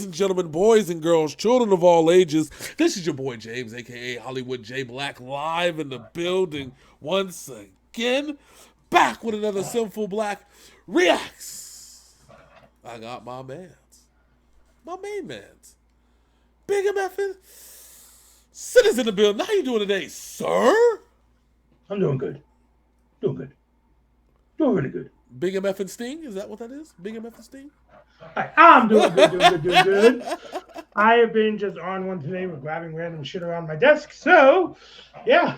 Ladies and gentlemen, boys and girls, children of all ages, this is your boy James, a.k.a. Hollywood J Black, live in the building once again, back with another Synful Blaq Reacts. I got my main mans, Big MF Sid in the building. How you doing today, sir? I'm doing good. Doing really good. Big MF and Sting? Is that what that is? Big MF and Sting? I'm doing good. I have been just on one today with grabbing random shit around my desk. So, yeah.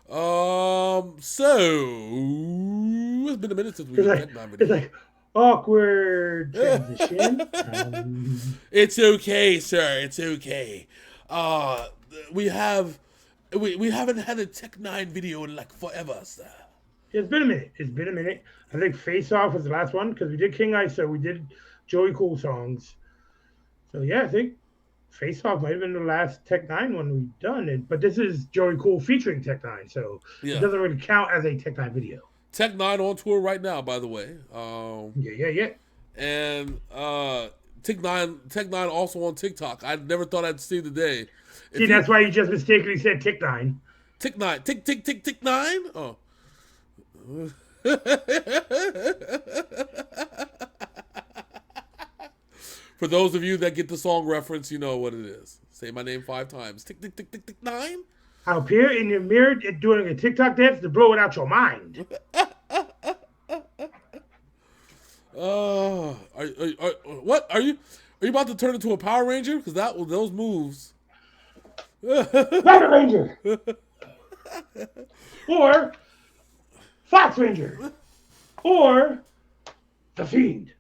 So it's been a minute since we did Tech N9ne video. It's like awkward transition. It's okay, sir. It's okay. We haven't had a Tech N9ne video in like forever, sir. It's been a minute. I think Face Off was the last one because we did King Ice, so we did Joey Cool songs. So yeah, I think Face Off might have been the last Tech N9ne one we've done. But this is Joey Cool featuring Tech N9ne, so it doesn't really count as a Tech N9ne video. Tech N9ne on tour right now, by the way. Yeah. And Tech N9ne also on TikTok. I never thought I'd see the day. See, that's why you just mistakenly said Tech N9ne. Tech N9ne. Tech N9ne? Oh. For those of you that get the song reference, you know what it is. Say my name 5 times. Tick, tick, tick, tick, tick, 9. I'll appear in your mirror doing a TikTok dance to blow it out your mind. What are you about to turn into a Power Ranger? Because those moves. Power Ranger. Or Fox Ranger. Or The Fiend.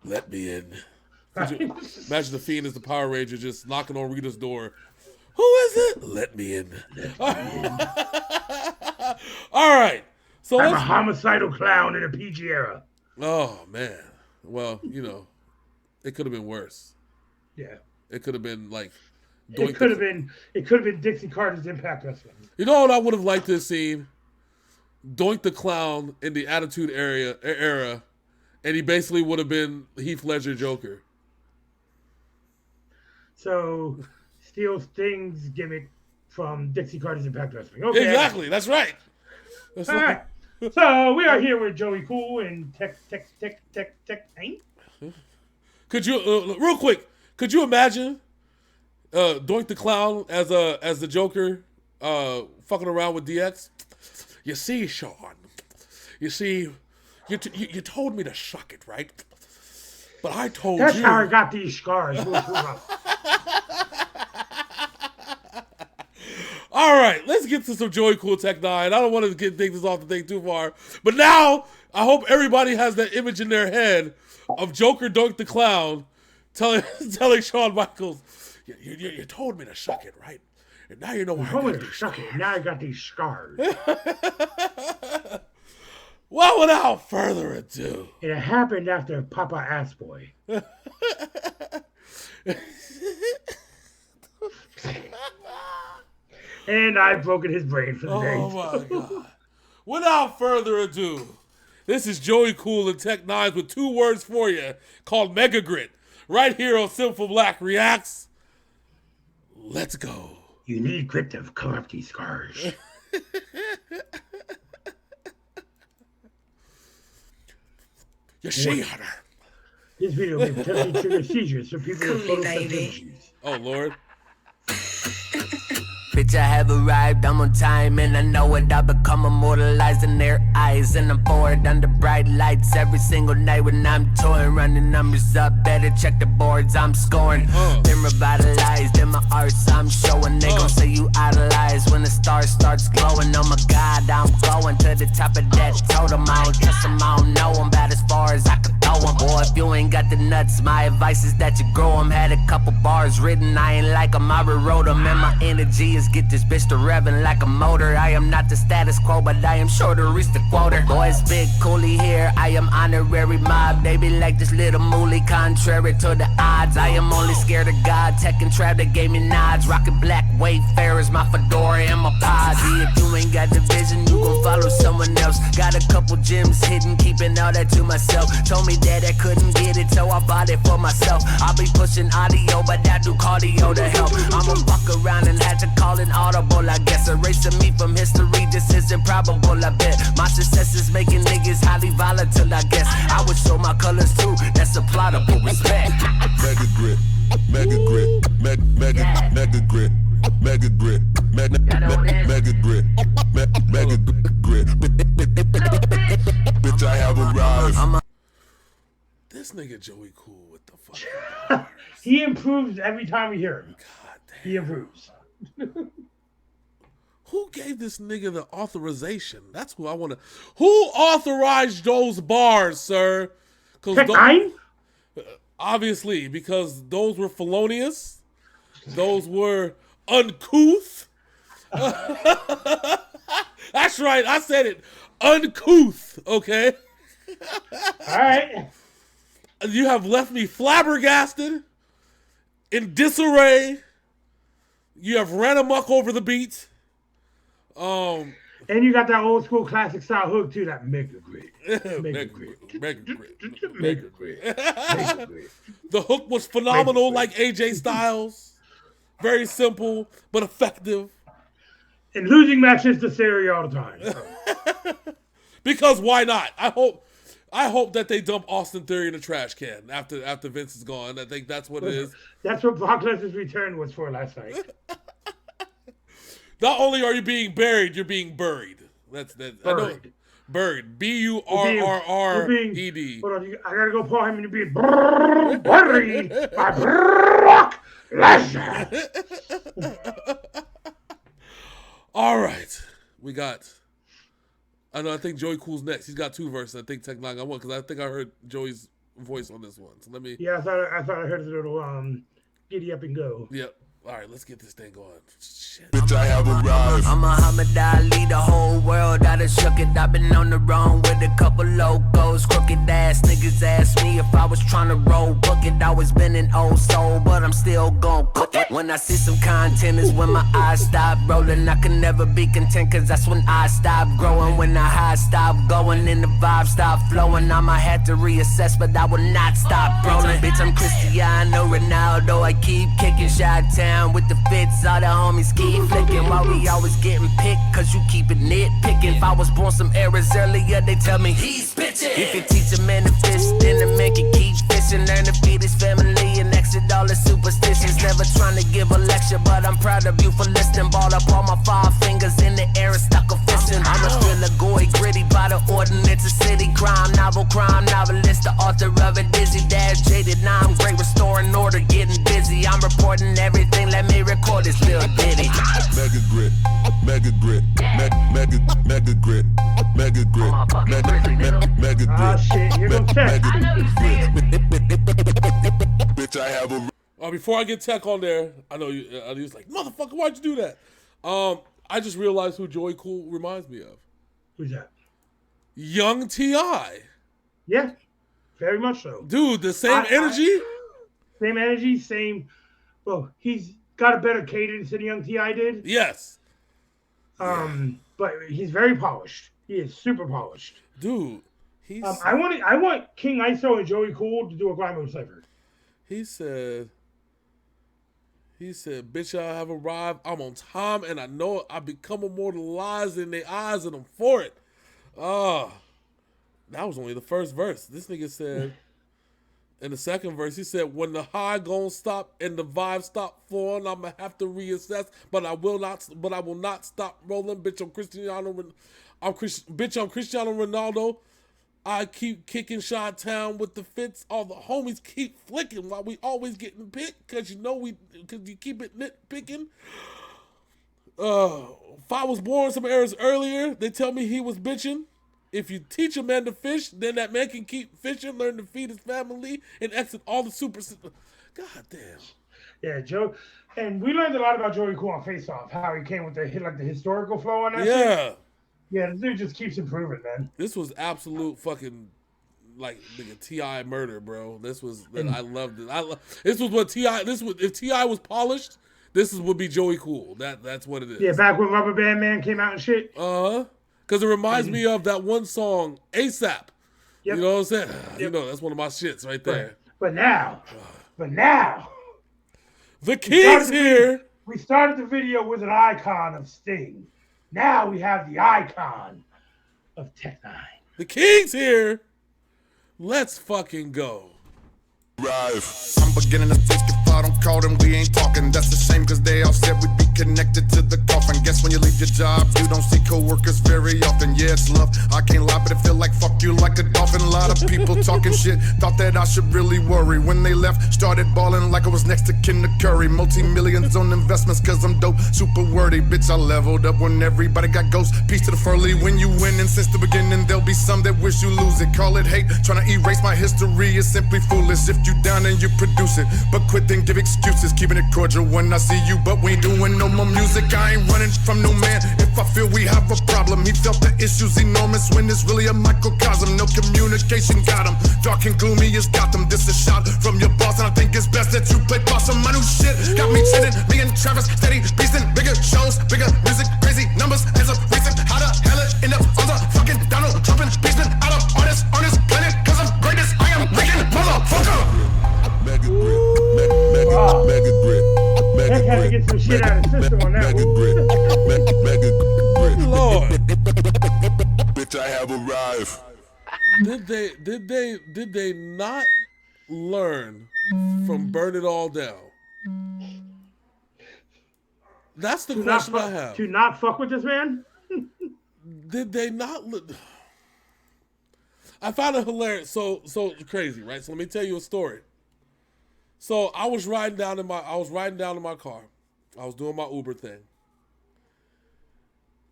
Let me in. Imagine the Fiend is the Power Ranger just knocking on Rita's door. Who is it? Let me in. All right. So I'm a homicidal clown in a PG era. Oh, man. Well, you know, it could have been worse. Yeah. It could have been like... It could have been Dixie Carter's Impact Wrestling. You know what I would have liked to have seen? Doink the Clown in the Attitude era, and he basically would have been Heath Ledger Joker. So, steal Sting's gimmick from Dixie Carter's Impact Wrestling. Okay. Exactly, that's right. All right. So, we are here with Joey Cool and Tech N9ne. Could you, real quick, could you imagine Doink the Clown as the Joker fucking around with DX? You see, Sean, you told me to suck it, right? But I told you. That's how I got these scars. All right, let's get to some Joey Cool Tech N9ne. I don't want to take this off the thing too far. But now, I hope everybody has that image in their head of Joker Doink the Clown telling Shawn Michaels, you told me to suck it, right? And now you know why I got these scars. Now I got these scars. Well, without further ado. It happened after Papa Ass Boy. And I've broken his brain for the day. Oh, my God. Without further ado, this is Joey Cool and Tech N9ne with 2 words for you called Mega Grit. Right here on Synful Blaq Reacts. Let's go. You need grit to cover up these scars. You see, Hunter. This video may potentially trigger seizures for people with photosensitive issues. Oh, Lord. Bitch, I have arrived, I'm on time, and I know it. I become immortalized in their eyes, and I'm poured under bright lights every single night when I'm touring, running numbers up. Better check the boards, I'm scoring. Been revitalized in my arts, I'm showing. They gon' say you idolize when the star starts glowing. Oh my God, I'm going to the top of that totem. I don't trust them, I don't know them, about as far as I can throw them. Boy, if you ain't got the nuts, my advice is that you grow them. Had a couple bars written, I ain't like them, I rewrote them. And my energy is get this bitch to revving like a motor. I am not the status quo, but I am sure to reach the quota. Boys, big coolie here, I am honorary mob. They be like this little moolie, contrary to the odds. I am only scared of God, Tech and Trap that gave me nods. Rockin' black Wayfarers, my fedora and my posse. If you ain't got the vision, you gon' follow someone else. Got a couple gems hidden, keep keeping all that to myself. Told me that I couldn't get it, so I bought it for myself. I'll be pushing audio, but I do cardio to help. I'ma fuck around and had to call it audible, I guess. Erasing me from history, this is improbable, I bet. My success is making niggas highly volatile, I guess. I would show my colors too, that's a plottable respect. Mega grit, mega grit, mega grit, mega grit, mega grit, mega grit. Bitch, I have arrived. This nigga Joey Cool with the fucking bars. He improves every time we hear him. God damn. He improves. Who gave this nigga the authorization? That's who I want to. Who authorized those bars, sir? Tech N9ne? Obviously, because those were felonious. Those were uncouth. That's right. I said it. Uncouth. Okay. All right. You have left me flabbergasted, in disarray. You have ran amok over the beat. And you got that old school classic style hook too, that mega grit. Mega grit. The hook was phenomenal, like AJ Styles. Very simple, but effective. And losing matches to Siri all the time. So. Because why not? I hope that they dump Austin Theory in the trash can after Vince is gone. I think that's what it is. That's what Brock Lesnar's return was for last night. Not only are you being buried, you're being buried. That's that. Buried. Buried. BURRRED. Hold on, I gotta go Paul him and you're being buried by Brock Lesnar. All right, we got. I think Joey Cool's next. He's got two verses. I think Tech N9ne got one because I think I heard Joey's voice on this one. So let me. Yeah, I thought I heard a little giddy up and go. Yep. All right, let's get this thing going. Shit. Bitch, I have arrived. I'm Muhammad Ali, the whole world I done shook it. I've been on the run with a couple locos. Crooked ass niggas ask me if I was trying to roll book it. Always been an old soul, but I'm still gon' cook it. When I see some content is when my eyes stop rolling. I can never be content cause that's when I stop growing. When the high stop going and the vibe stop flowing, I'ma have to reassess, but I will not stop rolling. Bitch, I'm Cristiano Ronaldo. I keep kicking Chi-Town with the fits, all the homies keep flicking. While we always getting picked, cause you keep it nitpicking. If I was born some errors earlier, they tell me he's bitchin'. If you teach a man to fish, then the man can keep fishing. Learn to feed his family and exit all the superstitions. Never trying to give a lecture, but I'm proud of you for listening. Balled up all my 5 fingers in the air and stuck a fisting. I'm a thriller, gory, gritty by the ordinance of city. Crime novelist, the author of it. Dizzy, dad, jaded, now I'm great, restoring order, getting busy. I'm reporting everything. Let me record this little ditty. Mega grit, mega grit, mega grit, mega grit, mega grit. Ah shit, here goes Tech. Bitch, I have a. Before I get Tech on there, I know you. He was like, "Motherfucker, why'd you do that?" I just realized who Joey Cool reminds me of. Who's that? Young T.I. Yeah, very much so. Dude, the same energy. Same energy, same. Well, he's got a better cadence than Young T.I. did. Yes. But he's very polished. He is super polished. Dude, he's. I want King ISO and Joey Cool to do a Grimo cipher. He said, "Bitch, I have arrived. I'm on time, and I know it. I become immortalized in their eyes, and I'm for it." That was only the first verse. This nigga said, in the second verse, he said, "When the high gon' stop and the vibe stop flowing, I'ma have to reassess, but I will not stop rolling. Bitch, I'm Cristiano Ronaldo. I keep kicking Chi-Town with the fits. All the homies keep flicking while we always getting picked, cause you keep it nitpicking. If I was born some errors earlier, they tell me he was bitching. If you teach a man to fish, then that man can keep fishing, learn to feed his family, and exit all the super. God damn. Yeah, Joe. And we learned a lot about Joey Cool on Face Off, how he came with the historical flow on that. Yeah. Shit. Yeah, this dude just keeps improving, man. This was absolute fucking nigga T.I. murder, bro. This was I loved it. This was what T.I. if T.I. was polished, would be Joey Cool. That's what it is. Yeah, back when Rubber Band Man came out and shit. Because it reminds me of that one song, ASAP. Yep. You know what I'm saying? You Yep. know, that's one of my shits right there. But now, The king's here. We started the video with an icon of Sting. Now we have the icon of Tech N9ne. The king's here. Let's fucking go. Drive. I'm beginning to think if I don't call them, we ain't talking. That's a shame, cause they all said we'd be connected to the coffin. Guess when you leave your job, you don't see coworkers very often. Yeah, it's love, I can't lie, but it feel like fuck you like a dolphin. A lot of people talking shit, thought that I should really worry. When they left, started balling like I was next to Ken Curry. Multi-millions on investments, cause I'm dope, super wordy. Bitch, I leveled up when everybody got ghosts. Peace to the furly when you win, and since the beginning, there'll be some that wish you lose it. Call it hate, trying to erase my history is simply foolish. If you down and you produce it, but quit then give excuses, keeping it cordial when I see you, but we ain't doing no more music. I ain't running from no man. If I feel we have a problem, he felt the issues enormous when it's really a microcosm. No communication got him, dark and gloomy as Gotham. This is shot from your boss, and I think it's best that you play possum. My new shit got me chilling, me and Travis steady beastin', bigger shows, bigger music, crazy numbers as of recent. How the hell it end up on the fucking Donald Trump and beastin' out of on this planet? Cause I'm greatest, I am wicked, motherfucker. Mega grit. Mega grit. Tech had to get some shit out of the system on that Mega one. grit. Mega grit. Lord, Bitch, I have arrived. did they not learn from Burn It All Down? That's the question I have. To not fuck with this man? Did they not? I found it hilarious. So crazy, right? So let me tell you a story. So I was riding down in my car. I was doing my Uber thing.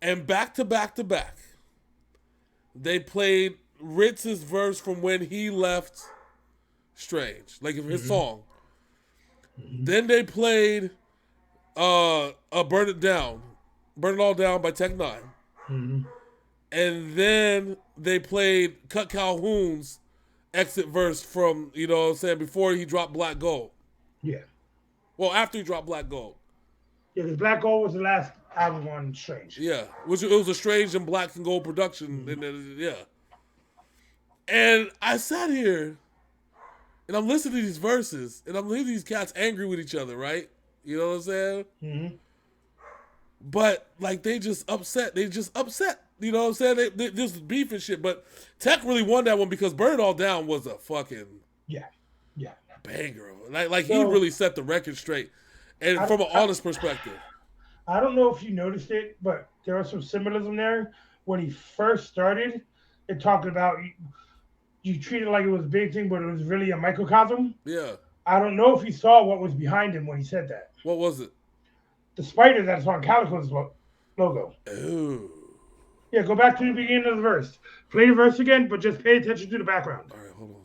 And back to back, they played Ritz's verse from when he left Strange, like his song. Then they played Burn It All Down by Tech N9ne. And then they played Cut Calhoun's exit verse from, you know what I'm saying, before he dropped Black Gold. Yeah. Well, after he dropped Black Gold. Yeah, because Black Gold was the last album on Strange. Yeah. It was a Strange and Black and Gold production. And then, yeah. And I sat here and I'm listening to these verses and I'm hearing these cats angry with each other, right? You know what I'm saying? Mm-hmm. But, like, they just upset. You know what I'm saying? They just beef and shit. But Tech really won that one because Burn It All Down was a fucking banger. Like he really set the record straight. And from an honest perspective. I don't know if you noticed it, but there was some symbolism there. When he first started, it talked about you treated it like it was a big thing, but it was really a microcosm. Yeah. I don't know if he saw what was behind him when he said that. What was it? The spider that's on Calico's logo. Ooh. Yeah, go back to the beginning of the verse. Play the verse again, but just pay attention to the background. All right, hold on.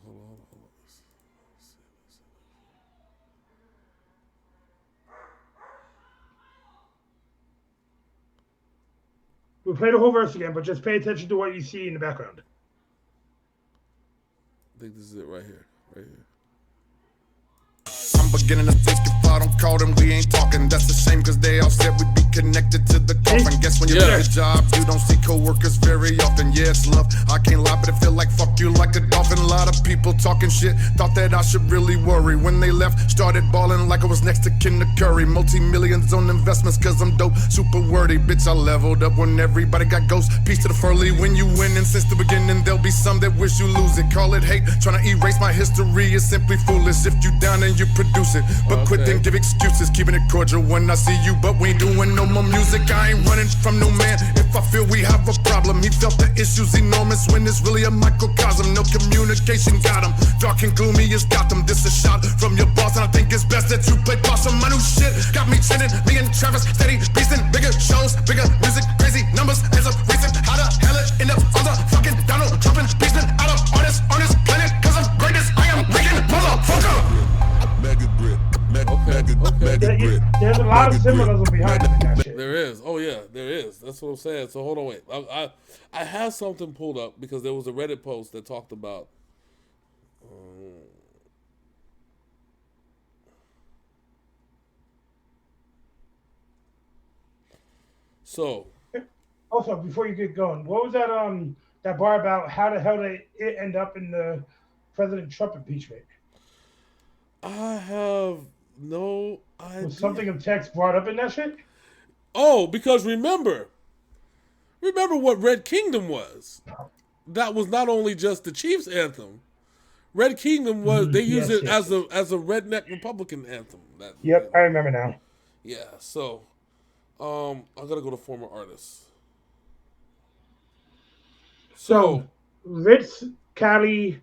We'll play the whole verse again, but just pay attention to what you see in the background. I think this is it right here. I'm beginning to think if I don't call them, we ain't talking. That's a shame, cause they all said we'd be connected to the coffin. Guess when you leave your job, you don't see coworkers very often. Yeah, it's love, I can't lie, but it feel like fuck you like a dolphin. A lot of people talking shit, thought that I should really worry. When they left, started balling like I was next to Ken Curry. Multi-millions on investments, cause I'm dope, super wordy. Bitch, I leveled up when everybody got ghosts. Peace to the furly when you win, and since the beginning, there'll be some that wish you lose it. Call it hate, trying to erase my history is simply foolish. If you down and you produce it, but quit then give excuses, keeping it cordial when I see you, but we ain't doing no more music. I ain't running from no man. If I feel we have a problem, he felt the issues enormous when it's really a microcosm. No communication got him, dark and gloomy as Gotham. This a shot from your boss, and I think it's best that you play possum. My new shit got me chillin', me and Travis steady beastin', bigger shows, bigger music, crazy numbers as of recent. How the hell it end up on the fucking Donald Trump and beastin' out of on this planet? Cause I'm greatest, I am wicked, motherfucker. Mega grit. Mega grit. There's a lot of symbolism behind that shit. There is. Oh yeah, there is. That's what I'm saying. So hold on, wait. I have something pulled up because there was a Reddit post that talked about. So. Also, before you get going, what was that That bar about how the hell did it end up in the President Trump impeachment? I have no idea. Was something of text brought up in that shit? Oh, because remember what Red Kingdom was. That was not only just the Chiefs anthem. Red Kingdom was they used it as a redneck Republican anthem. Yep, I remember now. Yeah, so I gotta go to former artists. So Ritz, Cali,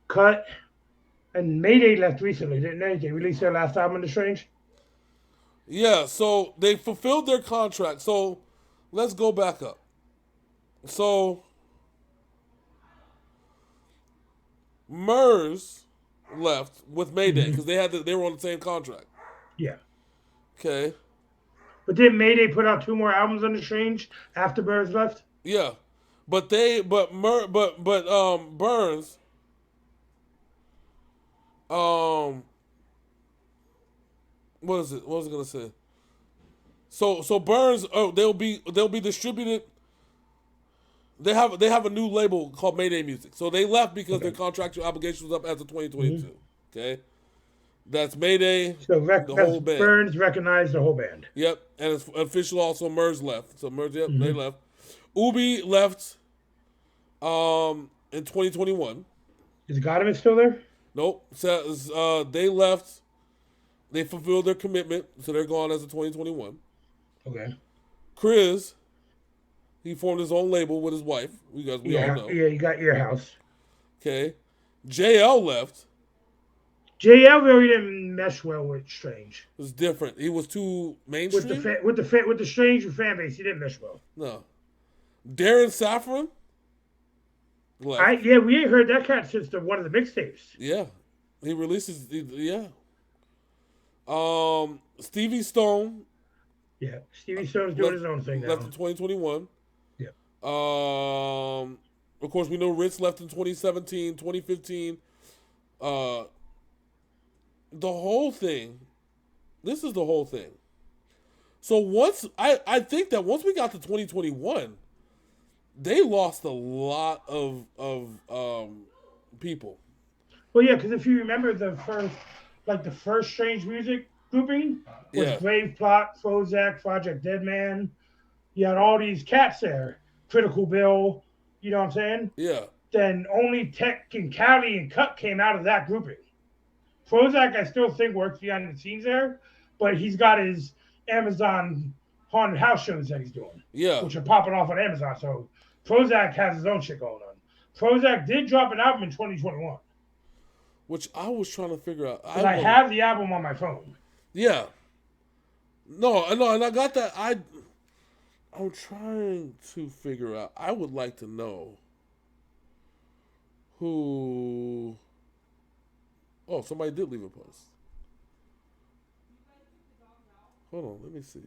Cut, and Mayday left recently, didn't they? They released their last album, The Strange. Yeah, so they fulfilled their contract. So let's go back up. So Murs left with Mayday because they were on the same contract. Yeah. Okay. But did Mayday put out 2 more albums on The Strange after Burns left? Yeah, but Burns, what is it? What was I gonna say? So Burns, they'll be distributed. They have a new label called Mayday Music. So they left because their contractual obligation was up as of 2022. Okay, that's Mayday. So the whole band. Burns recognized the whole band. Yep, and it's official. Also, Murs left. So Murs, they left. Ubi left. In 2021. Is Gottman still there? Nope. Says they left. They fulfilled their commitment, so they're gone as of 2021. Okay. Chris, he formed his own label with his wife. We all know. Yeah, you got your house. Okay. JL left. JL really didn't mesh well with Strange. It was different. He was too mainstream. With the Strange fan base, he didn't mesh well. No. Darren Saffron left. We ain't heard that cat since one of the mixtapes. Yeah. He releases Stevie Stone. Yeah. Stevie Stone's doing his own thing now. Left in 2021. Yeah. Of course, we know Ritz left in 2017, 2015. The whole thing. This is the whole thing. So I think that once we got to 2021, they lost a lot of people. Well, yeah, because if you remember the first Strange Music grouping was Grave Plot, Prozac, Project Deadman. You had all these cats there. Critical Bill, you know what I'm saying? Yeah. Then only Tech and Cali and Cut came out of that grouping. Prozac, I still think, works behind the scenes there, but he's got his Amazon haunted house shows that he's doing. Yeah. Which are popping off on Amazon. So Prozac has his own shit going on. Prozac did drop an album in 2021. Which I was trying to figure out. I have the album on my phone. Yeah. No, and I got that. I'm trying to figure out. I would like to know who. Oh, somebody did leave a post. Hold on, let me see.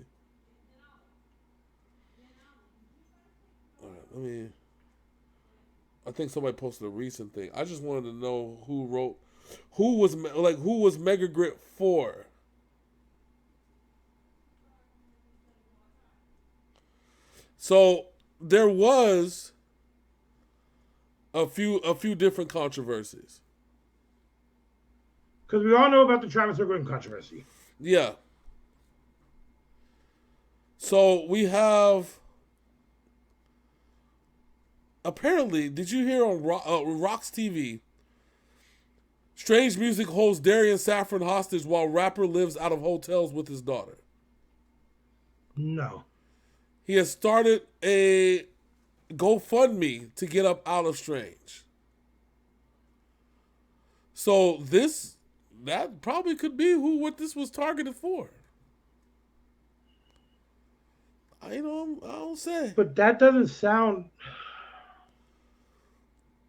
All right, I think somebody posted a recent thing. I just wanted to know who was Mega Grit for. So there was a few different controversies. Because we all know about the Travis Green controversy. Yeah. So we have. Apparently, did you hear on Rox TV? Strange Music holds Darian Saffron hostage while rapper lives out of hotels with his daughter. No. He has started a GoFundMe to get up out of Strange. So that probably could be what this was targeted for. I don't say. But that doesn't sound.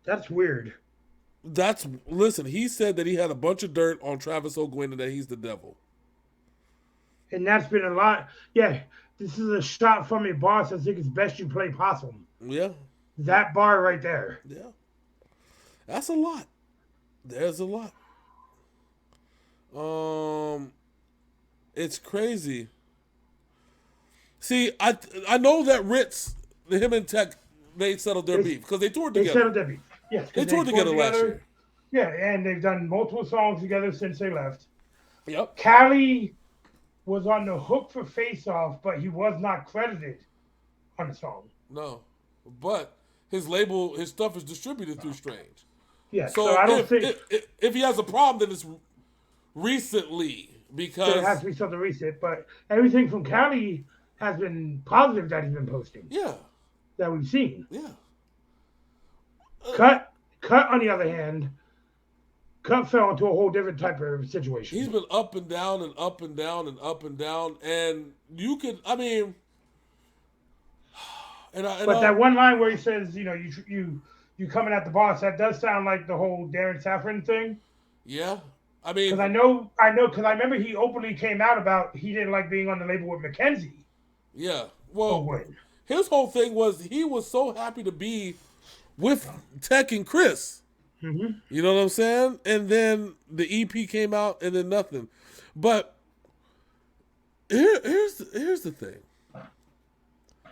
That's weird. Listen, he said that he had a bunch of dirt on Travis O'Gwen and that he's the devil. And that's been a lot. Yeah, this is a shot from a boss. I think it's best you play possum. Yeah. That bar right there. Yeah. That's a lot. There's a lot. It's crazy. See, I know that Ritz, him and Tech, they settled their beef? Because they toured They together. settled their beef. Yes, They toured together last year. Yeah, and they've done multiple songs together since they left. Yep. Cali was on the hook for Face Off, but he was not credited on the song. No, but his label, his stuff is distributed through Strange. Yeah, So, I don't think if he has a problem, then it's recently because there has to be something recent. But everything from Cali has been positive that he's been posting. Yeah. That we've seen. Yeah. Cut on the other hand, Cut fell into a whole different type of situation. He's been up and down and up and down and up and down, and you could, I mean, but that one line where he says, you coming at the boss, that does sound like the whole Darren Saffron thing. Yeah, I mean, because I know, because I remember he openly came out about he didn't like being on the label with Mackenzie. Yeah, well, his whole thing was he was so happy to be with Tech and Chris. Mm-hmm. You know what I'm saying? And then the EP came out, and then nothing. But here's the thing.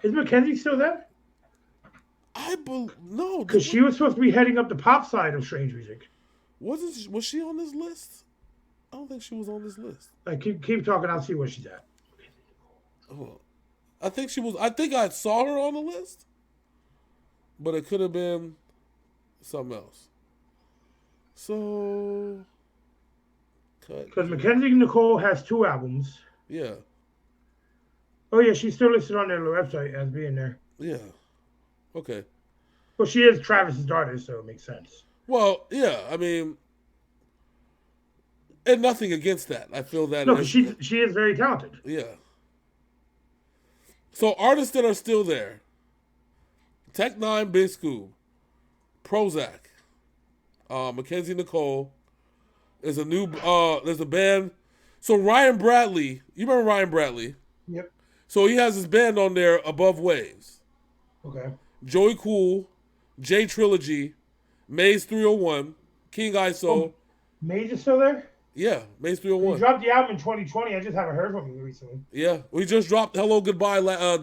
Is Mackenzie still there? No, because she was supposed to be heading up the pop side of Strange Music. Was she on this list? I don't think she was on this list. Keep talking. I'll see where she's at. Oh, I think she was. I think I saw her on the list, but it could have been something else. So, because Mackenzie Nicole has 2 albums. Yeah. Oh yeah, she's still listed on their website as being there. Yeah. Okay. Well, she is Travis's daughter, so it makes sense. Well, yeah, I mean, and nothing against that. I feel that. No, she is very talented. Yeah. So artists that are still there: Tech N9ne, Big Scoob, Prozac, Mackenzie Nicole. There's a new. There's a band. So Ryan Bradley, you remember Ryan Bradley? Yep. So he has his band on there, Above Waves. Okay. Joey Cool, J Trilogy, Maze 301, King ISO. Oh, Maze is still there? Yeah, Maze 301. He dropped the album in 2020. I just haven't heard from him recently. Yeah, we just dropped Hello Goodbye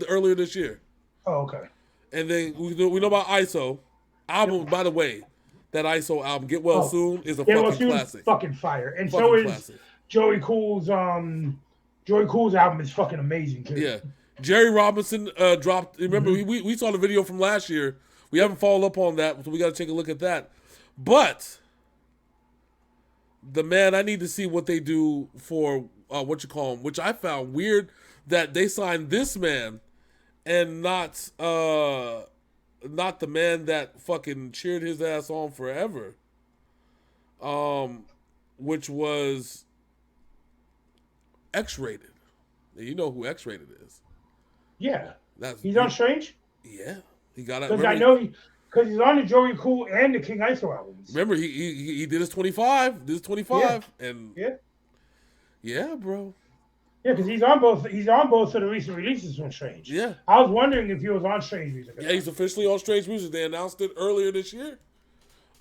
earlier this year. Oh, okay. And then we know about ISO. Album, by the way, that ISO album, Get Well Soon, is a fucking classic. Fucking fire. And fucking so is classic. Joey Cool's album is fucking amazing too. Yeah. Jerry Robinson dropped. Remember, we saw the video from last year. We haven't followed up on that, so we got to take a look at that. But the man, I need to see what they do for which I found weird that they signed this man and not the man that fucking cheered his ass on forever. Which was X-Rated. You know who X-Rated is. Yeah. He's on Strange? Yeah. He got it. Because I know because he's on the Joey Cool and the King ISO albums. Remember, he did his 25. Did his 25. Yeah. And yeah, bro. Yeah, because he's on both of the recent releases from Strange. Yeah. I was wondering if he was on Strange Music. Yeah, he's officially on Strange Music. They announced it earlier this year.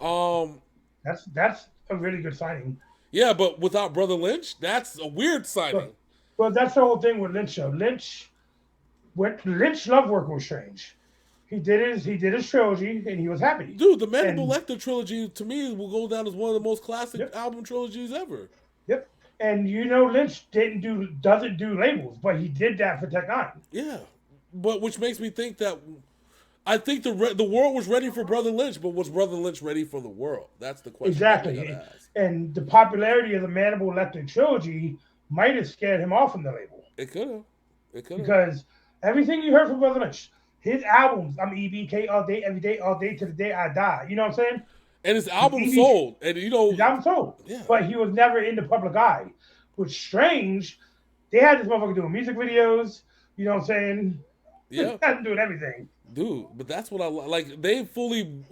That's a really good signing. Yeah, but without Brother Lynch, that's a weird signing. Well, that's the whole thing with Lynch though. Lynch loved working with Strange. He did his trilogy and he was happy. Dude, the Mandible Lecter trilogy to me will go down as one of the most classic album trilogies ever. Yep. And Lynch doesn't do labels, but he did that for Tech N9ne. Yeah, but which makes me think that I think the world was ready for Brother Lynch, but was Brother Lynch ready for the world? That's the question. Exactly. And the popularity of the Mandible Lecter trilogy might have scared him off from the label. It could have. Because everything you heard from Brother Lynch, his albums, I'm EBK all day, every day, all day to the day I die. You know what I'm saying? And his album sold. And his album sold. Yeah. But he was never in the public eye. Which Strange, they had this motherfucker doing music videos. You know what I'm saying? Yeah. Doing everything. Dude, but that's what I like. They fully.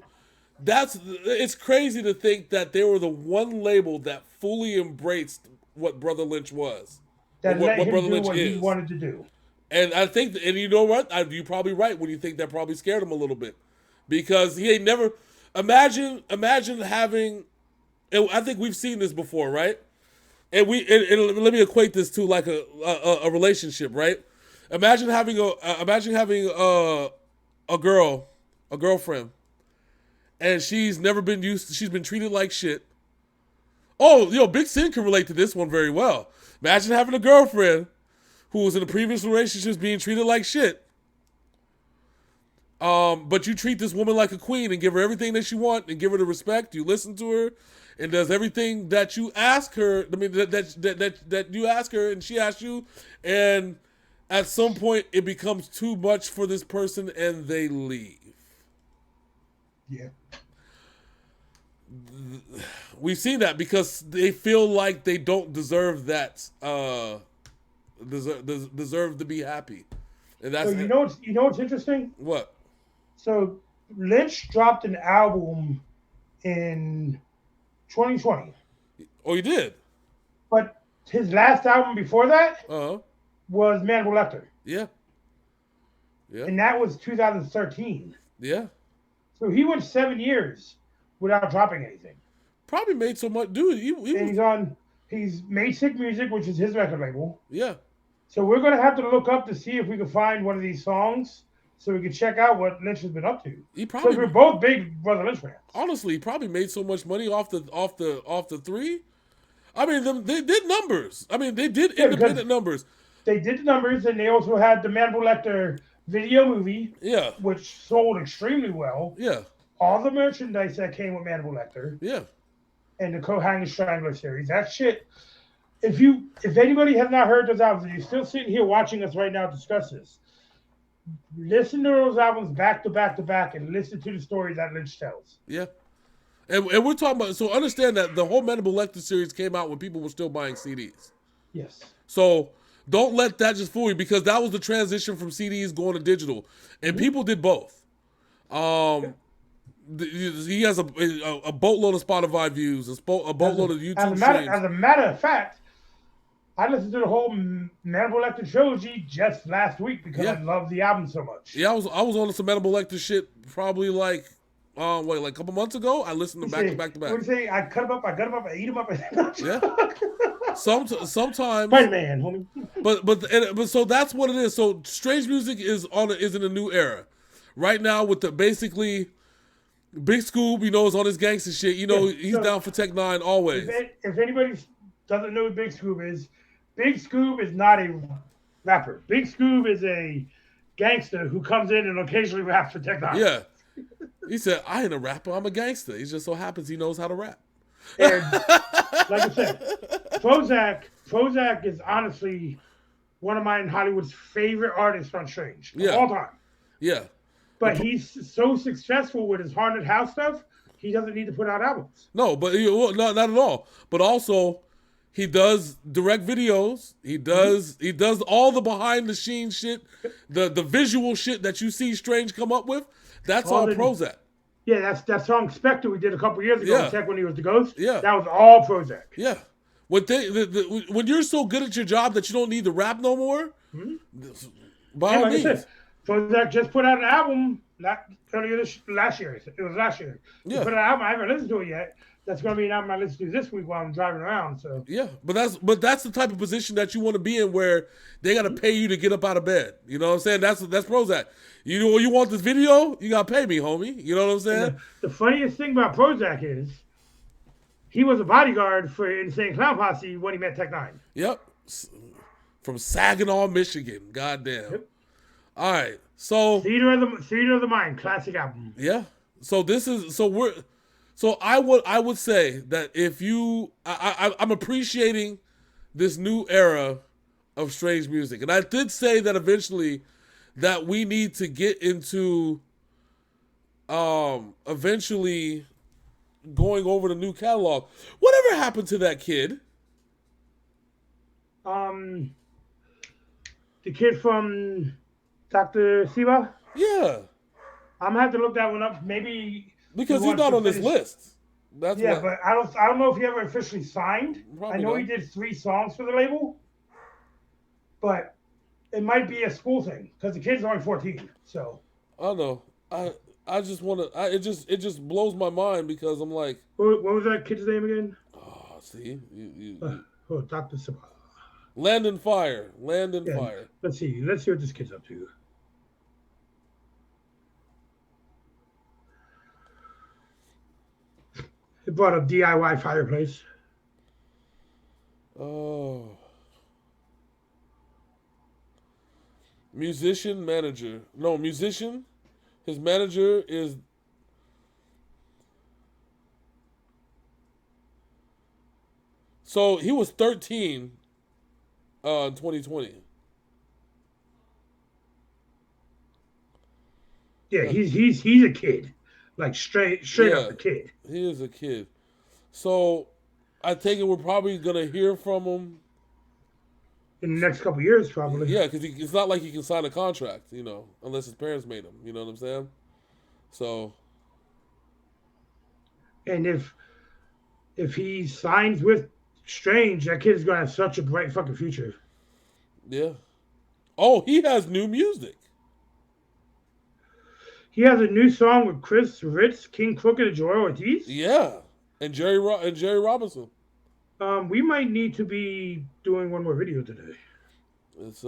It's crazy to think that they were the one label that fully embraced what Brother Lynch was. That let him do what he wanted to do. And I think, and you know what? You're probably right when you think that probably scared him a little bit, because he ain't never. Imagine having. And I think we've seen this before, right? And let me equate this to like a relationship, right? Imagine having a girl a girlfriend, and she's never been used. She's been treated like shit. Oh, Big Sin can relate to this one very well. Imagine having a girlfriend who was in a previous relationship being treated like shit. But you treat this woman like a queen and give her everything that she wants and give her the respect. You listen to her and does everything that you ask her. I mean, that you ask her and she asks you. And at some point, it becomes too much for this person and they leave. Yeah. We've seen that because they feel like they don't deserve that. Deserve to be happy. And that's So you know what's interesting? What? So Lynch dropped an album in 2020. Oh, he did? But his last album before that was Man Will Lecter. Yeah. Yeah. And that was 2013. Yeah. So he went 7 years without dropping anything. Probably made so much. Dude, he's made Sick Music, which is his record label. Yeah. So we're going to have to look up to see if we can find one of these songs so we can check out what Lynch has been up to. Because we're both big Brother Lynch fans. Honestly, he probably made so much money off the three. I mean, they did numbers. I mean, they did independent numbers. They did the numbers, and they also had the Man Will Lecter video movie, which sold extremely well. Yeah. All the merchandise that came with Man Will Lecter. Yeah. And the Cohang and Strangler series. That shit. If anybody has not heard those albums and you're still sitting here watching us right now discuss this, listen to those albums back to back to back and listen to the stories that Lynch tells. Yeah. And we're talking about, so understand that the whole Man Will Lecter series came out when people were still buying CDs. Yes. So don't let that just fool you because that was the transition from CDs going to digital. And people did both. He has a boatload of Spotify views, a boatload of YouTube streams. As a matter of fact, I listened to the whole Man Will Lecter trilogy just last week because I love the album so much. Yeah, I was on some Man Will Lecter shit probably like a couple months ago. I listened to back to back. What do you say? I cut them up, I eat them up. Yeah. Sometimes. Right, man, homie. But so that's what it is. So Strange Music is in a new era, right now with the basically. Big Scoob, is on his gangster shit. He's down for Tech N9ne always. If anybody doesn't know who Big Scoob is not a rapper. Big Scoob is a gangster who comes in and occasionally raps for Tech N9ne. Yeah. He said, I ain't a rapper, I'm a gangster. He just so happens he knows how to rap. And like I said, Prozac is honestly one of mine Hollywood's favorite artists on Strange of all time. Yeah. But he's so successful with his haunted house stuff, he doesn't need to put out albums. No, but not at all. But also, he does direct videos. He does all the behind the scenes shit, the visual shit that you see Strange come up with. That's all Prozac. Yeah, that's that song Spectre we did a couple years ago in Tech when he was the Ghost. Yeah, that was all Prozac. Yeah, when you're so good at your job that you don't need to rap no more. By all means. Prozac just put out an album last year. It was last year. Yeah. He put out an album. I haven't listened to it yet. That's going to be an album I listen to this week while I'm driving around. So yeah, but that's the type of position that you want to be in where they got to pay you to get up out of bed. You know what I'm saying? That's Prozac. You want this video? You got to pay me, homie. You know what I'm saying? The funniest thing about Prozac is he was a bodyguard for Insane Clown Posse when he met Tech N9ne. Yep, from Saginaw, Michigan. Goddamn. Yep. All right, so Theater of the Mind, classic album. Yeah. So I would say that if I'm appreciating this new era of Strange Music, and I did say that eventually that we need to get into eventually going over the new catalog. Whatever happened to that kid? The kid from Dr. Siva? Yeah. I'm gonna have to look that one up. Maybe because he's not on this list. But I don't know if he ever officially signed. Probably I know he did 3 songs for the label, but it might be a school thing because the kid's only 14. So I don't know. I just want to. It just blows my mind because I'm like, what was that kid's name again? Oh, see, Dr. Siva. Landon Fire. Fire. Let's see what this kid's up to. brought up DIY fireplace. Oh. Musician, manager. No, musician. His manager is. So he was 13 in 2020. Yeah, he's a kid, like straight up a kid. He is a kid. So I take it we're probably gonna hear from him In the next couple years, probably. Yeah, because it's not like he can sign a contract, unless his parents made him. You know what I'm saying? So. And if he signs with Strange, that kid's gonna have such a bright fucking future. Yeah. Oh, he has new music. He has a new song with Chris Ritz, King Crooked, and Joel Ortiz. Yeah, and Jerry Robinson. We might need to be doing one more video today. It's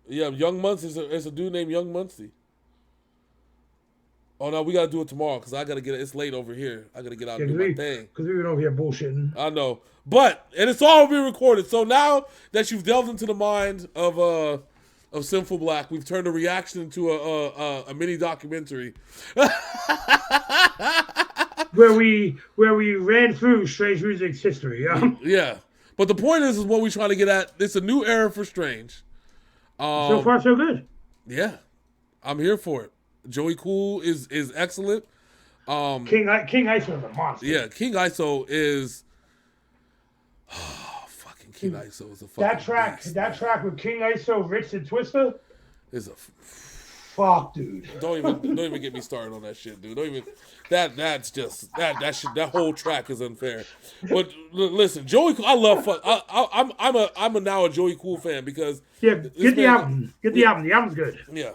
Young Muncie. It's a dude named Young Muncie. Oh no, we gotta do it tomorrow because I gotta get it. It's late over here. I gotta get out and do my thing. Because we've been over here bullshitting. I know, and it's all being recorded. So now that you've delved into the mind of Synful Blaq, we've turned a reaction into a mini documentary. where we ran through Strange music's history. Yeah, but the point is what we're trying to get at. It's a new era for Strange. So far, so good. Yeah, I'm here for it. Joey Cool is excellent. King ISO is a monster. Yeah, King ISO is. Fucking King ISO is a fucking beast, that track with King ISO, Rich and Twista is a. Fuck, dude. Don't even get me started on that shit, dude. Don't even. That's just that whole track is unfair. But listen, Joey Cool, I love fuck. I'm now a Joey Cool fan because get the album. The album's good. Yeah.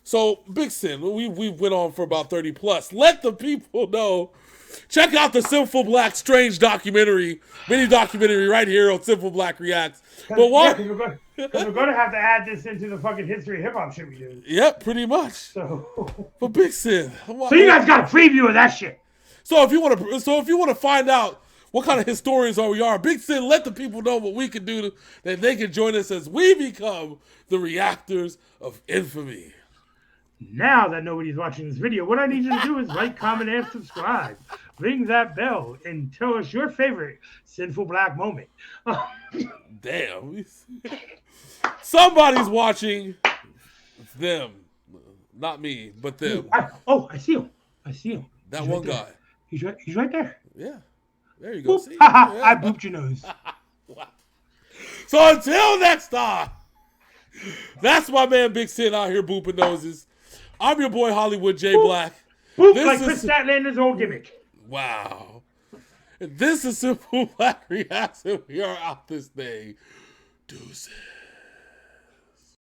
So Big Sin, we went on for about 30 plus. Let the people know. Check out the Synful Blaq Strange mini documentary right here on Synful Blaq Reacts. But what? Because we're going to have to add this into the fucking history of hip hop shit we do. Yep, pretty much. So, but Big Sin. So you guys got a preview of that shit. So if you want to find out what kind of historians we are, Big Sin, let the people know what we can do that they can join us as we become the reactors of infamy. Now that nobody's watching this video, what I need you to do is like, comment, and subscribe. Ring that bell and tell us your favorite Synful Blaq moment. Damn. Somebody's watching them. Not me, but them. I see him. That He's one right guy. He's right there. Yeah. There you go. See? I booped your nose. Wow. So until next time, that's my man Big Sin out here booping noses. I'm your boy Hollywood J Black. Boop like Chris Statlander's old gimmick. Wow. This is Synful Blaq Reacts, and we are out this thing. Deuces.